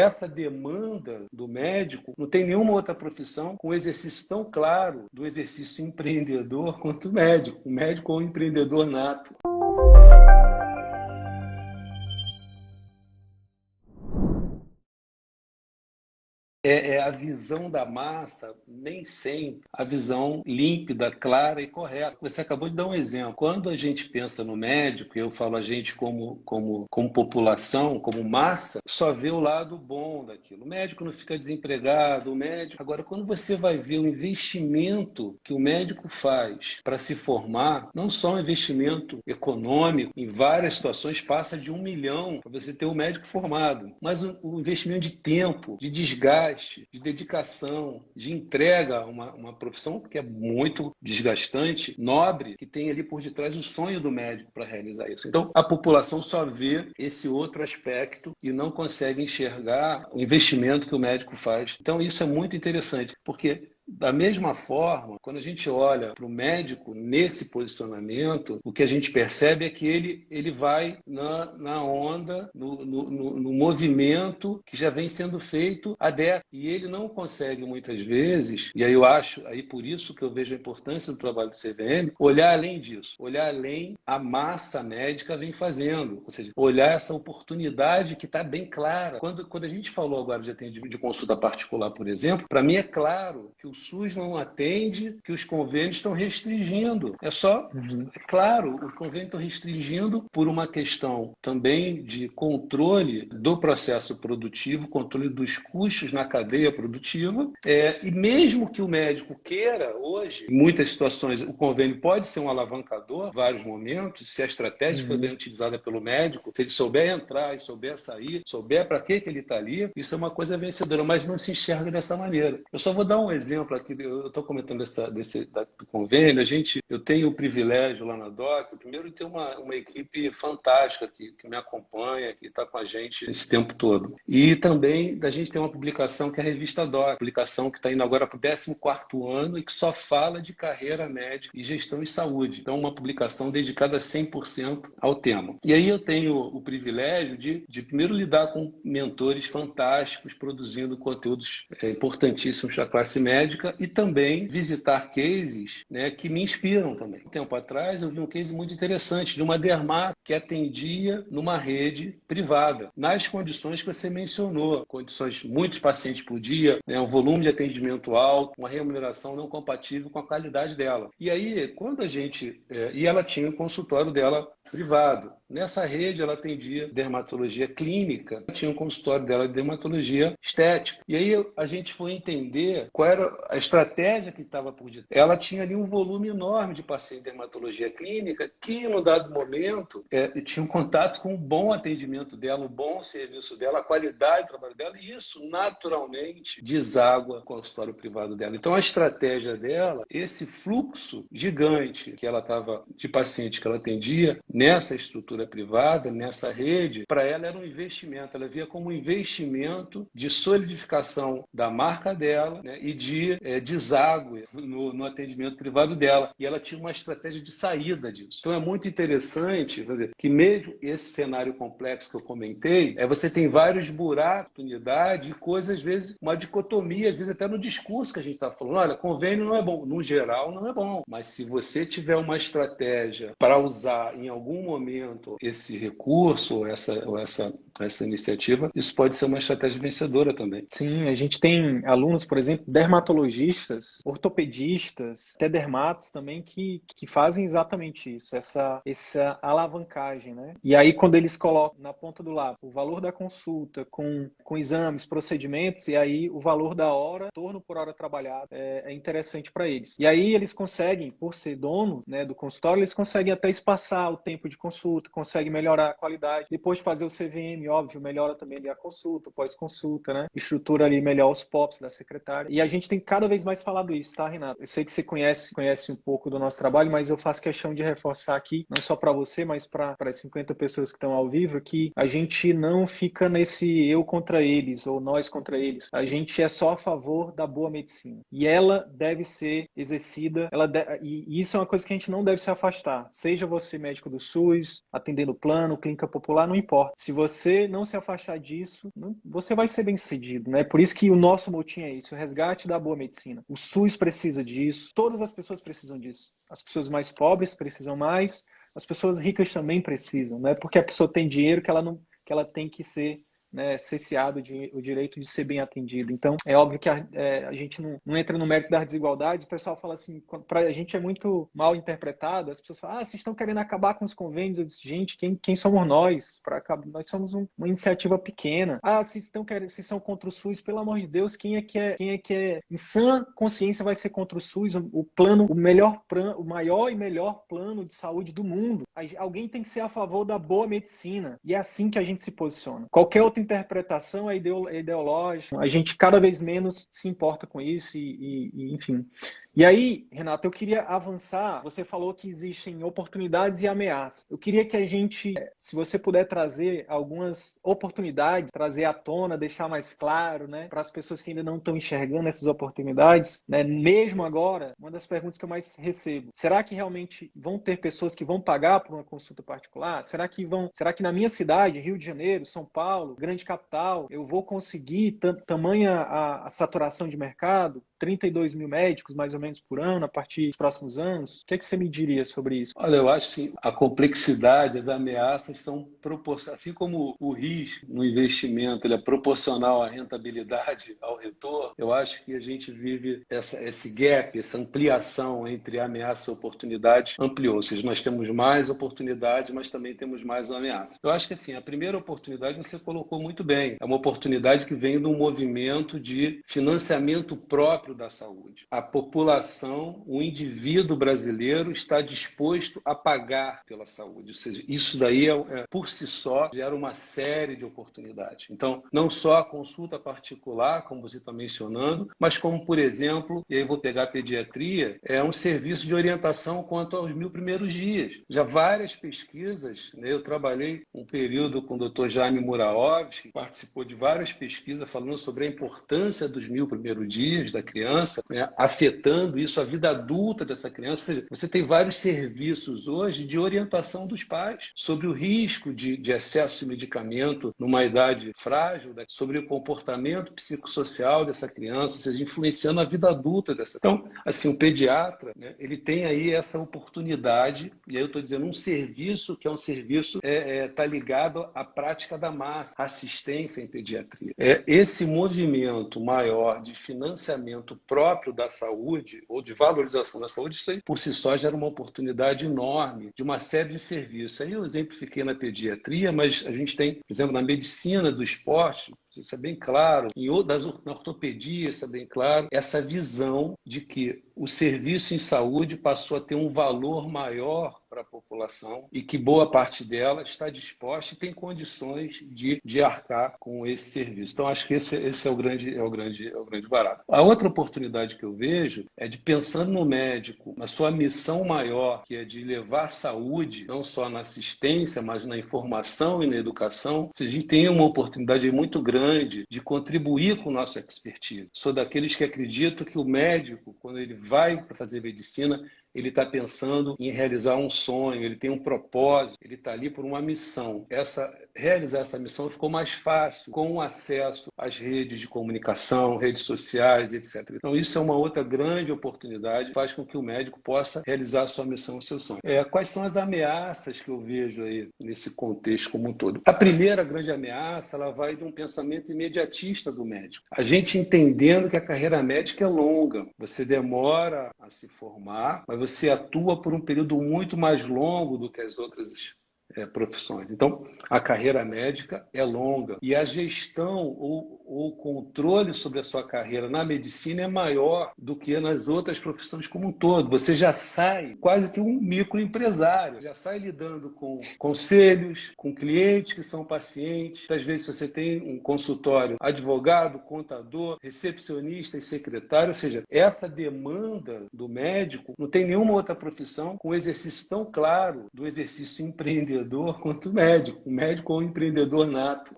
essa demanda do médico, não tem nenhuma outra profissão com exercício tão claro do exercício empreendedor quanto o médico. O médico é um empreendedor nato. É a visão da massa, nem sempre a visão límpida, clara e correta. Você acabou de dar um exemplo. Quando a gente pensa no médico, eu falo a gente como população, como massa, só vê o lado bom daquilo. O médico não fica desempregado, o médico... Agora, quando você vai ver o investimento que o médico faz para se formar, não só um investimento econômico, em várias situações passa de 1 milhão para você ter um médico formado, mas o investimento de tempo, de desgaste, de dedicação, de entrega a uma profissão que é muito desgastante, nobre, que tem ali por detrás o sonho do médico para realizar isso. Então, a população só vê esse outro aspecto e não consegue enxergar o investimento que o médico faz. Então, isso é muito interessante, porque da mesma forma, quando a gente olha para o médico nesse posicionamento, o que a gente percebe é que ele vai na onda, no movimento que já vem sendo feito há décadas. E ele não consegue, muitas vezes, e aí eu acho, aí por isso que eu vejo a importância do trabalho do CVM, olhar além disso, olhar além a massa médica vem fazendo, ou seja, olhar essa oportunidade que está bem clara. Quando a gente falou agora de atendimento de consulta particular, por exemplo, para mim é claro que o SUS não atende, que os convênios estão restringindo. É só, é claro, os convênios estão restringindo por uma questão também de controle do processo produtivo, controle dos custos na cadeia produtiva. E mesmo que o médico queira, hoje, em muitas situações, o convênio pode ser um alavancador, em vários momentos, se a estratégia for bem utilizada pelo médico, se ele souber entrar e souber sair, souber para que ele está ali, isso é uma coisa vencedora, mas não se enxerga dessa maneira. Eu só vou dar um exemplo aqui, eu estou comentando do convênio, eu tenho o privilégio lá na DOC, primeiro de ter uma equipe fantástica que me acompanha, que está com a gente esse tempo todo. E também da gente ter uma publicação que é a revista DOC, publicação que está indo agora para o 14º ano e que só fala de carreira médica e gestão e saúde. Então, uma publicação dedicada 100% ao tema. E aí eu tenho o privilégio de primeiro lidar com mentores fantásticos, produzindo conteúdos importantíssimos da classe médica e também visitar cases, né, que me inspiram também. Um tempo atrás eu vi um case muito interessante de uma dermato que atendia numa rede privada, nas condições que você mencionou, condições, muitos pacientes por dia, né, um volume de atendimento alto, uma remuneração não compatível com a qualidade dela. E aí, quando a gente... e ela tinha um consultório dela privado. Nessa rede, ela atendia dermatologia clínica, tinha um consultório dela de dermatologia estética. E aí a gente foi entender qual era a estratégia que estava por detrás. Ela tinha ali um volume enorme de pacientes de dermatologia clínica que, num dado momento, tinha um contato com o bom atendimento dela, o bom serviço dela, a qualidade do trabalho dela, e isso, naturalmente, deságua com o consultório privado dela. Então, a estratégia dela, esse fluxo gigante que ela estava de paciente que ela atendia nessa estrutura privada, nessa rede, para ela era um investimento. Ela via como um investimento de solidificação da marca dela, né, e de deságue no atendimento privado dela. E ela tinha uma estratégia de saída disso. Então é muito interessante que mesmo esse cenário complexo que eu comentei, você tem vários buracos, oportunidades e coisas, às vezes, uma dicotomia, às vezes até no discurso que a gente está falando. Olha, convênio não é bom. No geral, não é bom. Mas se você tiver uma estratégia para usar em algum momento esse recurso ou essa iniciativa, isso pode ser uma estratégia vencedora também. Sim, a gente tem alunos, por exemplo, dermatologistas, ortopedistas, até dermatos também que fazem exatamente isso, essa alavancagem, né? E aí, quando eles colocam na ponta do lápis o valor da consulta com exames, procedimentos, e aí o valor da hora, torno por hora trabalhada, é interessante para eles. E aí eles conseguem, por ser dono, né, do consultório, eles conseguem até espaçar o tempo de consulta, conseguem melhorar a qualidade. Depois de fazer o CVM, óbvio, melhora também ali a consulta, pós-consulta, né? Estrutura ali melhor os POPs da secretária. E a gente tem cada vez mais falado isso, tá, Renato? Eu sei que você conhece um pouco do nosso trabalho, mas eu faço questão de reforçar aqui, não só para você, mas para as 50 pessoas que estão ao vivo, que a gente não fica nesse eu contra eles ou nós contra eles. A gente é só a favor da boa medicina. E ela deve ser exercida, e isso é uma coisa que a gente não deve se afastar. Seja você médico do SUS, atendendo plano, clínica popular, não importa. Se você você não se afastar disso, você vai ser bem-sucedido, né? Por isso que o nosso motim é isso, o resgate da boa medicina. O SUS precisa disso, todas as pessoas precisam disso. As pessoas mais pobres precisam mais, as pessoas ricas também precisam, né? Porque a pessoa tem dinheiro que ela tem que ser, né, cesseado o direito de ser bem atendido. Então, é óbvio que a gente não entra no mérito das desigualdades. O pessoal fala assim, a gente é muito mal interpretado, as pessoas falam, vocês estão querendo acabar com os convênios. Eu disse, gente, quem somos nós? Nós somos uma iniciativa pequena. Vocês são contra o SUS, pelo amor de Deus, quem é que é em sã consciência vai ser contra o SUS, o maior e melhor plano de saúde do mundo. Alguém tem que ser a favor da boa medicina. E é assim que a gente se posiciona. Qualquer outra interpretação é ideológica. A gente cada vez menos se importa com isso enfim. E aí, Renato, eu queria avançar. Você falou que existem oportunidades e ameaças. Eu queria que a gente, se você puder trazer algumas oportunidades, trazer à tona, deixar mais claro, né, para as pessoas que ainda não estão enxergando essas oportunidades, né, mesmo agora, uma das perguntas que eu mais recebo: será que realmente vão ter pessoas que vão pagar por uma consulta particular? Será que na minha cidade, Rio de Janeiro, São Paulo, grande capital, eu vou conseguir tamanha a saturação de mercado? 32 mil médicos, mais ou menos, por ano, a partir dos próximos anos? O que você me diria sobre isso? Olha, eu acho que a complexidade, as ameaças são proporcionais. Assim como o risco no investimento ele é proporcional à rentabilidade, ao retorno, eu acho que a gente vive esse gap, essa ampliação entre ameaça e oportunidade ampliou. Ou seja, nós temos mais oportunidade, mas também temos mais ameaça. Eu acho que assim, a primeira oportunidade você colocou muito bem. É uma oportunidade que vem de um movimento de financiamento próprio da saúde. A população, o indivíduo brasileiro está disposto a pagar pela saúde. Ou seja, isso daí por si só gera uma série de oportunidades. Então, não só a consulta particular, como você está mencionando, mas como, por exemplo, e aí eu vou pegar a pediatria, é um serviço de orientação quanto aos 1000 primeiros dias. Já várias pesquisas, né, eu trabalhei um período com o Dr. Jaime Muraovic, que participou de várias pesquisas falando sobre a importância dos 1000 primeiros dias da criança, né, afetando isso, a vida adulta dessa criança. Ou seja, você tem vários serviços hoje de orientação dos pais sobre o risco de excesso de medicamento numa idade frágil, né, sobre o comportamento psicossocial dessa criança, ou seja, influenciando a vida adulta dessa. Então, assim, o pediatra, né, ele tem aí essa oportunidade, e aí eu estou dizendo um serviço que é um serviço está ligado à prática da massa, assistência em pediatria. Esse movimento maior de financiamento próprio da saúde ou de valorização da saúde, isso aí por si só gera uma oportunidade enorme de uma série de serviços. Aí eu exemplifiquei na pediatria, mas a gente tem, por exemplo, na medicina do esporte, isso é bem claro, na ortopedia isso é bem claro, essa visão de que o serviço em saúde passou a ter um valor maior para a população e que boa parte dela está disposta e tem condições de arcar com esse serviço. Então, acho que esse é o grande barato. A outra oportunidade que eu vejo é de, pensando no médico, na sua missão maior, que é de levar saúde, não só na assistência, mas na informação e na educação, a gente tem uma oportunidade muito grande de contribuir com o nosso expertise. Sou daqueles que acreditam que o médico, quando ele vai para fazer medicina, ele está pensando em realizar um sonho, ele tem um propósito, ele está ali por uma missão. Realizar essa missão ficou mais fácil com o acesso às redes de comunicação, redes sociais, etc. Então, isso é uma outra grande oportunidade, faz com que o médico possa realizar a sua missão, o seu sonho. Quais são as ameaças que eu vejo aí nesse contexto como um todo? A primeira grande ameaça, ela vai de um pensamento imediatista do médico. A gente entendendo que a carreira médica é longa, você demora a se formar, mas você atua por um período muito mais longo do que as outras profissões. Então, a carreira médica é longa e a gestão ou o controle sobre a sua carreira na medicina é maior do que nas outras profissões como um todo. Você já sai quase que um microempresário, já sai lidando com conselhos, com clientes que são pacientes. Às vezes você tem um consultório, advogado, contador, recepcionista e secretário, ou seja, essa demanda do médico não tem nenhuma outra profissão com exercício tão claro do exercício empreendedor quanto o médico. O médico é um empreendedor nato.